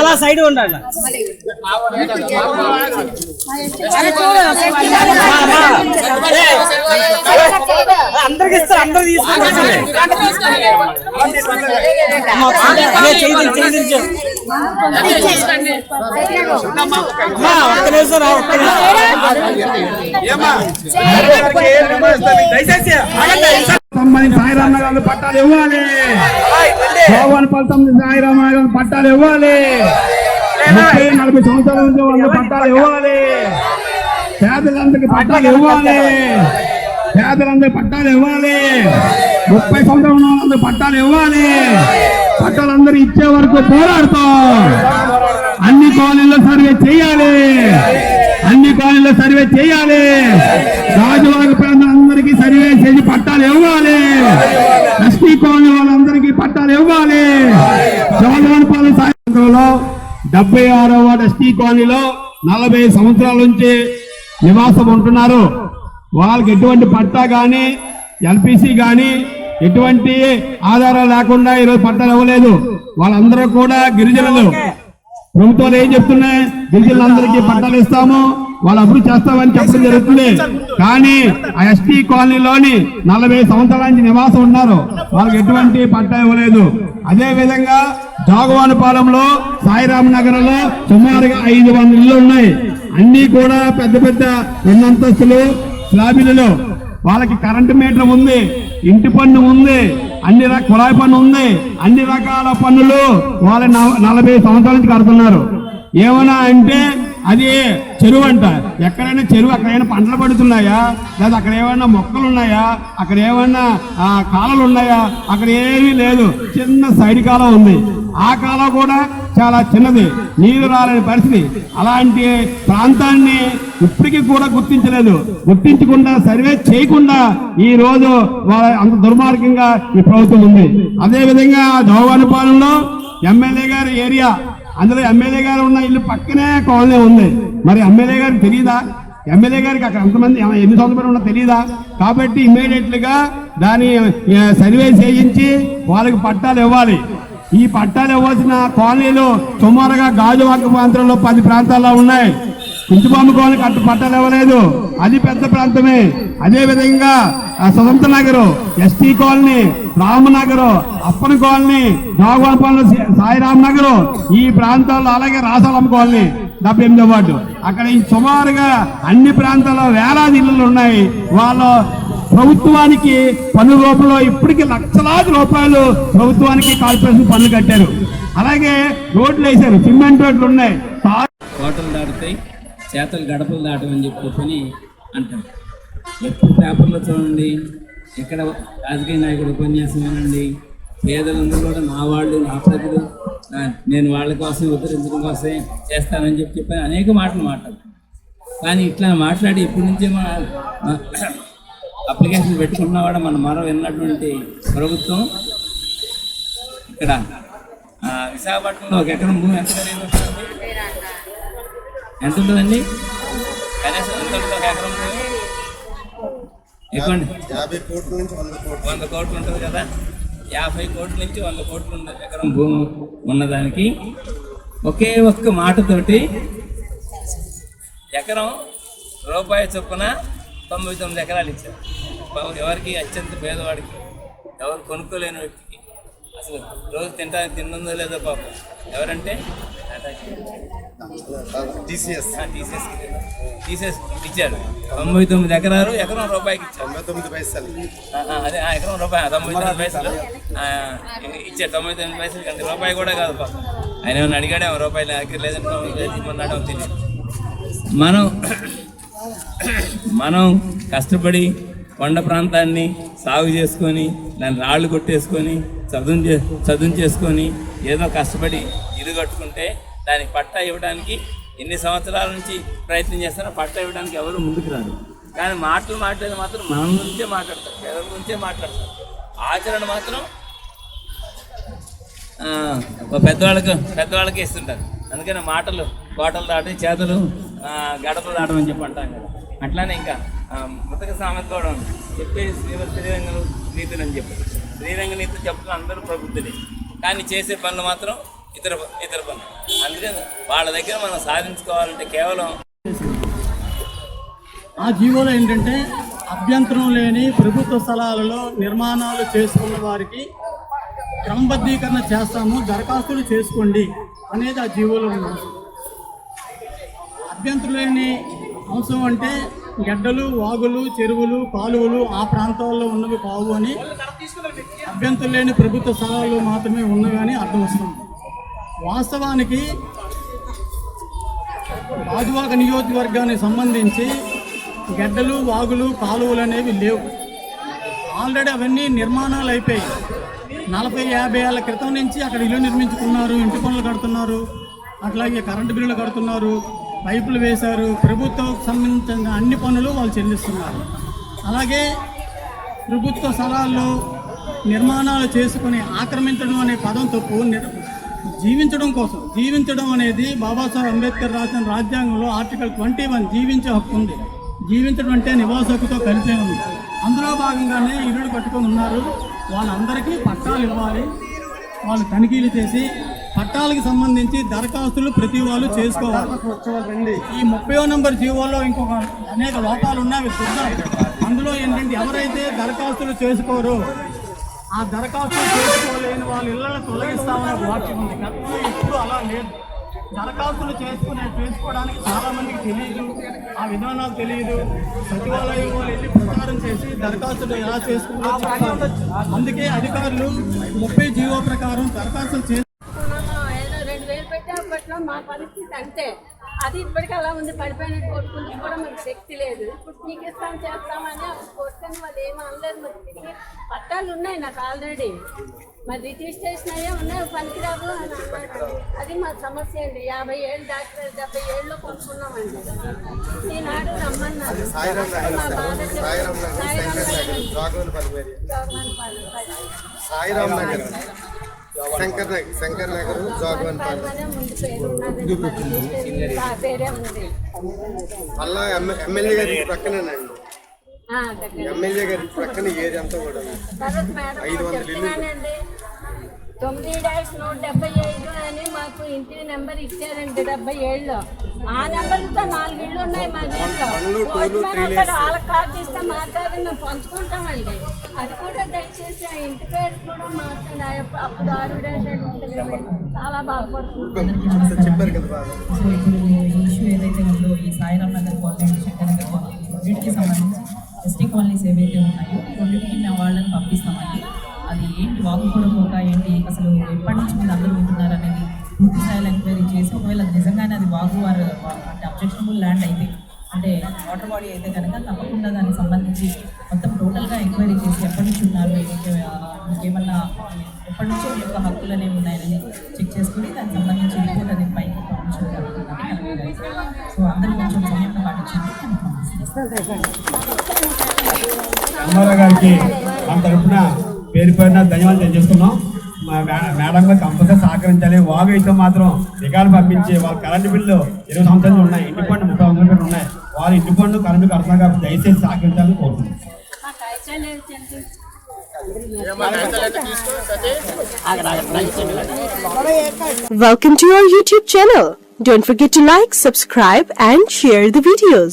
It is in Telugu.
అలా సైడ్ ఉండాలి. అందరికి ఇస్తారు, అందరు తీసుకుంటారు. ఒక్క నిమిషం రా, ఒక్క సాయిరామ గారు పట్టాలు ఇవ్వాలి. గోవాలపల్లి సాయిరామ గారు పట్టాలు ఇవ్వాలి. 30-40 సంవత్సరాల నుంచి వాళ్ళు పట్టాలు ఇవ్వాలి. పేదలందరికీ పట్టాలు ఇవ్వాలి. పేదలందరికీ పట్టాలు ఇవ్వాలి. 30 సంవత్సరాల వాళ్ళందరూ పట్టాలు ఇవ్వాలి. పట్టాలందరూ ఇచ్చే వరకు పోరాడతాం. అన్ని కాలనీలో సర్వే చేయాలి. అన్ని కాలనీలో సర్వే చేయాలి. రాజువారి పేదలందరికీ సర్వే చేసి పట్టాలు ఇవ్వాలి. ఎస్టీ కాలనీ వాళ్ళందరికీ పట్టాలు ఇవ్వాలి. జోలవనపాలెం సాయంత్రంలో 76వ వార్డు ఎస్టీ కాలనీలో 40 సంవత్సరాల నుంచి నివాసం ఉంటున్నారు. వాళ్ళకి ఎటువంటి పట్టా కానీ ఎల్పిసి కానీ ఎటువంటి ఆధారాలు లేకుండా ఈరోజు పట్టాలు ఇవ్వలేదు. వాళ్ళందరూ కూడా గిరిజనులు. ప్రభుత్వాలు ఏం చెప్తున్నాయి, గిరిజనులందరికీ పట్టాలు ఇస్తాము, వాళ్ళు అభివృద్ధి చేస్తామని చెప్పడం జరుగుతుంది. కానీ ఆ ఎస్టీ కాలనీలోని 40 సంవత్సరాల నుంచి నివాసం ఉన్నారు, వాళ్ళకి ఎటువంటి పట్టా ఇవ్వలేదు. అదే విధంగా జోగవానిపాలెంలో సాయిరామ్ నగర్ లో సుమారుగా 500 ఇళ్ళు ఉన్నాయి. అన్ని కూడా పెద్ద పెద్ద 2 అంతస్తులు స్లాబీలలో. వాళ్ళకి కరెంటు మీటర్ ఉంది, ఇంటి పన్ను ఉంది, అన్ని కుళాయి పన్ను ఉంది, అన్ని రకాల పన్నులు వాళ్ళ 40 సంవత్సరాల నుంచి కడుతున్నారు. ఏమన్నా అంటే అది చెరువు అంట. ఎక్కడైనా చెరువు, అక్కడైనా పంటలు పడుతున్నాయా, లేదా అక్కడ ఏమైనా మొక్కలు ఉన్నాయా, అక్కడ ఏమైనా కాలువలు ఉన్నాయా? అక్కడ ఏమీ లేదు. చిన్న సైడ్ కాలం ఉంది. ఆ కాలం కూడా చాలా చిన్నది, నీరు రాలేని పరిస్థితి. అలాంటి ప్రాంతాన్ని ఇప్పటికీ కూడా గుర్తించలేదు. గుర్తించకుండా సర్వే చేయకుండా ఈ రోజు అంత దుర్మార్గంగా ఈ ప్రభుత్వం ఉంది. అదేవిధంగా జోగవానిపాలెంలో ఎమ్మెల్యే గారి ఏరియా, అందులో ఎమ్మెల్యే గారు ఉన్న ఇల్లు పక్కనే కాలనీ ఉంది. మరి ఎమ్మెల్యే గారికి తెలియదా? ఎమ్మెల్యే గారికి అక్కడ అంతమంది ఎన్ని సంవత్సరాలు ఉన్నా తెలియదా? కాబట్టి ఇమ్మీడియట్ గా దాన్ని సర్వే చేయించి వాళ్ళకి పట్టాలు ఇవ్వాలి. ఈ పట్టాలు ఇవ్వాల్సిన కాలనీలు సుమారుగా గాజువాక ప్రాంతంలో 10 ప్రాంతాల్లో ఉన్నాయి. కుంచుబాంబు కాలనీ పట్టాలు ఇవ్వలేదు, అది పెద్ద ప్రాంతమే. అదే విధంగా Swatantra Nagar, ST colony, Ramanagar, Appana colony, Jogavanipalem Sairam Nagar, ఈ ప్రాంతాల్లో, అలాగే రాసాలమ్మ కాలనీ 78వ వార్డు, అక్కడ సుమారుగా అన్ని ప్రాంతాల్లో వేలాది ఇళ్ళు ఉన్నాయి. వాళ్ళు ప్రభుత్వానికి పన్ను రూపంలో ఇప్పటికీ లక్షలాది రూపాయలు ప్రభుత్వానికి కార్పొరేషన్ పన్ను కట్టారు. అలాగే రోడ్లు వేశారు, సిమెంట్ రోడ్లు ఉన్నాయి. కోటలు దాటుతాయి, చేతలు గడపలు దాటమని చెప్పని అంటారు. ఎప్పుడు పేపర్లో చూడండి, ఎక్కడ రాజకీయ నాయకుడు ఉపన్యాసం వినండి, పేదలందరూ కూడా నా వాళ్ళు, నా ప్రజలు, నేను వాళ్ళ కోసం ఉద్ధరించడం కోసమే చేస్తానని చెప్పి అనేక మాటలు మాట్లాడతారు. కానీ ఇట్లా మాట్లాడి ఇప్పటి నుంచే అప్లికేషన్ పెట్టుకున్నా కూడా మనం విన్నటువంటి ప్రభుత్వం ఇక్కడ విశాఖపట్నంలో 1 ఎకరం భూమి ఎంత ఖరీదు ఉంటుంది? ఎంత ఉంటుందండి? కనీసం ఎంత ఉంటుంది 1 ఎకరం భూమి? ఎక్కువండి, 50 కోట్ల నుంచి 100 కోట్లు ఉంటుంది కదా. 50 కోట్ల నుంచి 100 కోట్లు ఉన్న ఎకరం భూమి ఉన్నదానికి ఒకే ఒక్క మాటతోటి ఎకరం రూపాయి చొప్పున 99 ఎకరాలు ఇచ్చారు. ఎవరికి అత్యంత పేదవాడికి, ఎవరు కొనుక్కోలేని వ్యక్తికి, అసలు రోజు తిన్నుందో లేదో పాపం. ఎవరంటే టీసీఎస్ ఇచ్చారు. 99 ఎకరాలు, ఎకరం రూపాయికి ఇచ్చారు. 99 పైసలు. అదే ఎకరం రూపాయి 99 పైసలు ఇచ్చారు. 99 పైసలు కంటే రూపాయి కూడా కాదు పాపం. ఆయన ఏమన్నా అడిగాడే రూపాయలు లేదంటే ఇమ్మన్నాడో తెలియదు. మనం కష్టపడి కొండ ప్రాంతాన్ని సాగు చేసుకొని, దాన్ని రాళ్ళు కొట్టేసుకొని, చదును చేసుకొని, ఏదో కష్టపడి ఇల్లు కట్టుకుంటే దానికి పట్టా ఇవ్వడానికి ఎన్ని సంవత్సరాల నుంచి ప్రయత్నం చేస్తారో పట్టా ఇవ్వడానికి ఎవరు ముందుకు రాదు. కానీ మాట్లాడేది మాత్రం మన గురించే మాట్లాడతారు, పేదల గురించే మాట్లాడతారు. ఆచరణ మాత్రం పెద్దవాళ్ళకే ఇస్తుంటారు. అందుకని మాటలు కోటలు దాటి, చేతులు గడపలు దాటమని చెప్పి అంటాం కదా. అట్లానే ఇంకా ముతక సామెత కూడా ఉంది, చెప్పేది శ్రీరంగ నీతులు అని చెప్పి. శ్రీరంగ నీతులు చెప్తున్న అందరూ ప్రబుద్ధులే, కానీ చేసే పనులు మాత్రం ఇతర పనులు. అందుకని వాళ్ళ దగ్గర మనం సాధించుకోవాలంటే కేవలం ఆ జీవోలో ఏంటంటే అభ్యంతరం లేని ప్రభుత్వ స్థలాలలో నిర్మాణాలు చేసుకున్న వారికి క్రమబద్ధీకరణ చేస్తాము, దరఖాస్తులు చేసుకోండి అనేది ఆ జీవోలో ఉంది. అభ్యంతరం లేని అంశం అంటే గడ్డలు, వాగులు, చెరువులు, కాలువలు ఆ ప్రాంతాల్లో ఉన్నవి కావు అని, అభ్యంతరం లేని ప్రభుత్వ స్థలాల్లో మాత్రమే ఉన్నవి అని అర్థం వస్తుంది. వాస్తవానికి గాజువాక నియోజకవర్గానికి సంబంధించి గడ్డలు, వాగులు, కాలువలు అనేవి లేవు. ఆల్రెడీ అవన్నీ నిర్మాణాలు అయిపోయాయి. 40-50 ఏళ్ల క్రితం నుంచి అక్కడ ఇల్లు నిర్మించుకున్నారు, ఇంటి పనులు కడుతున్నారు, అట్లాగే కరెంటు బిల్లులు కడుతున్నారు, పైపులు వేశారు. ప్రభుత్వం సంబంధించిన అన్ని పనులు వాళ్ళు చెల్లిస్తున్నారు. అలాగే ప్రభుత్వ స్థలాల్లో నిర్మాణాలు చేసుకుని ఆక్రమించడం అనే పదం తప్పు. జీవించడం కోసం, జీవించడం అనేది బాబాసాహెబ్ అంబేద్కర్ రాసిన రాజ్యాంగంలో ఆర్టికల్ 21 జీవించే హక్కు ఉంది. జీవించడం అంటే నివాస హక్కుతో కలిపే ఉంది. అందులో భాగంగానే ఇల్లు కట్టుకొని ఉన్నారు. వాళ్ళందరికీ పట్టాలు ఇవ్వాలి. వాళ్ళు తనిఖీలు చేసి పట్టాలకు సంబంధించి దరఖాస్తులు ప్రతి వాళ్ళు చేసుకోవాలి. ఈ 30వ నంబర్ జీవోలో ఇంకొక అనేక లోపాలు ఉన్నాయి. అందులో ఏంటంటే ఎవరైతే దరఖాస్తులు చేసుకోరో ఆ దరఖాస్తులు చేసుకోలేని వాళ్ళ ఇళ్లను తొలగిస్తామని ఒక వాక్యం ఉంది. గతంలో ఇప్పుడు అలా లేదు. దరఖాస్తులు చేసుకోవడానికి చాలామందికి తెలియదు, ఆ విధానాలు తెలియదు. సచివాలయం వాళ్ళు వెళ్ళి ప్రచారం చేసి దరఖాస్తులు ఎలా చేసుకోవాలో చెప్తారు. అందుకే అధికారులు 30 జీవో ప్రకారం దరఖాస్తులు చేసి 2000 పెట్టి అప్పట్లో మా పరిస్థితి అంతే. అది ఇప్పటికీ అలా ఉంది. పడిపోయినట్టు కొట్టుకుంటే కూడా మనకు శక్తి లేదు. ఇప్పుడు నీకు ఇస్తాం చేస్తామని అప్పుడు కొట్టుకొని వాళ్ళు ఏమీ అనలేదు. మరి తిరిగి పట్టాలు ఉన్నాయి నాకు ఆల్రెడీ, మరి రిజిస్ట్రేషన్ అయ్యే ఉన్నాయి, పనికిరాదు అని అన్నారు. అది మా సమస్య అండి. 50 ఏళ్ళు దాటి 70 ఏళ్ళలో కొనుక్కున్నామండి. ఈనాడు రమ్మన్నారు. మా బాధ శంకర్ నగర్ పేరే ఉంది. మళ్ళా ఎమ్మెల్యే గారి ప్రక్కనేనండి. ఎమ్మెల్యే గారి ప్రక్కన ఏరియా అంతా కూడా 500 ఇల్లు. 9-175 అని మాకు ఇంటి నెంబర్ ఇచ్చారండి 77లో. ఆ నెంబర్తో 4 ఇళ్ళు ఉన్నాయి మా దీంట్లో. వాళ్ళ కార్డు ఇస్తే మాట్లాడి మేము పంచుకుంటామండి. అది కూడా దయచేసి ఆ ఇంటి పేరు కూడా మాట్లాడి అప్పుడు చాలా బాగుపడుతుంది. చెప్పారు కదా బాగా. సో ఇప్పుడు ఈ ఇష్యూ ఏదైతే ఉందో ఈ సాయిరామ్ నగర్ కాలనీ, శంకర్ నగర్ కాలనీ వీటికి సంబంధించి ఎస్టీ కాలనీస్ ఏవైతే ఉన్నాయో రెండింటికి మేము వాళ్ళని పంపిస్తామండి. అది ఏంటి వాగుకోవడం ఏంటి, అసలు ఎప్పటి నుంచి మీరు అందరూ ఉంటున్నారు అనేది పూర్తి స్థాయిలో ఎంక్వైరీ చేసి ఒకవేళ నిజంగానే అది వాగు వారు అంటే అబ్జెక్షనబుల్ ల్యాండ్ అయితే, అంటే వాటర్ బాడీ అయితే కనుక తప్పకుండా దానికి సంబంధించి మొత్తం టోటల్గా ఎంక్వైరీ చేసి ఎప్పటి నుంచి ఉన్నారు, ఇంకేమన్నా ఎప్పటి నుంచి మీ యొక్క హక్కులు అనేవి ఉన్నాయని చెక్ చేసుకుని దానికి సంబంధించి రిపోర్ట్ అనేది పైకి పంపించడం జరుగుతుందని. సో అందరూ కొంచెం సమయంలో పాటించండి. రామారావు గారికి మన తరఫున పేరు పేరున ధన్యవాదాలు తెలియజేస్తున్నాం. మేడం గారు కంపల్సరీ సహకరించాలి. వాగు అయితే మాత్రం రికార్డు పంపించి వాళ్ళ కరెంటు బిల్లు 20 సంవత్సరాలు ఉన్నాయి, ఇంటి పన్ను 30 సంవత్సరాలు ఉన్నాయి. వాళ్ళ ఇంటి పన్ను కరెంటు కడుతున్నారు కాబట్టి దయచేసి సహకరించాలని కోరుతున్నాం. Welcome to our YouTube channel. Don't forget to like, subscribe and share the videos.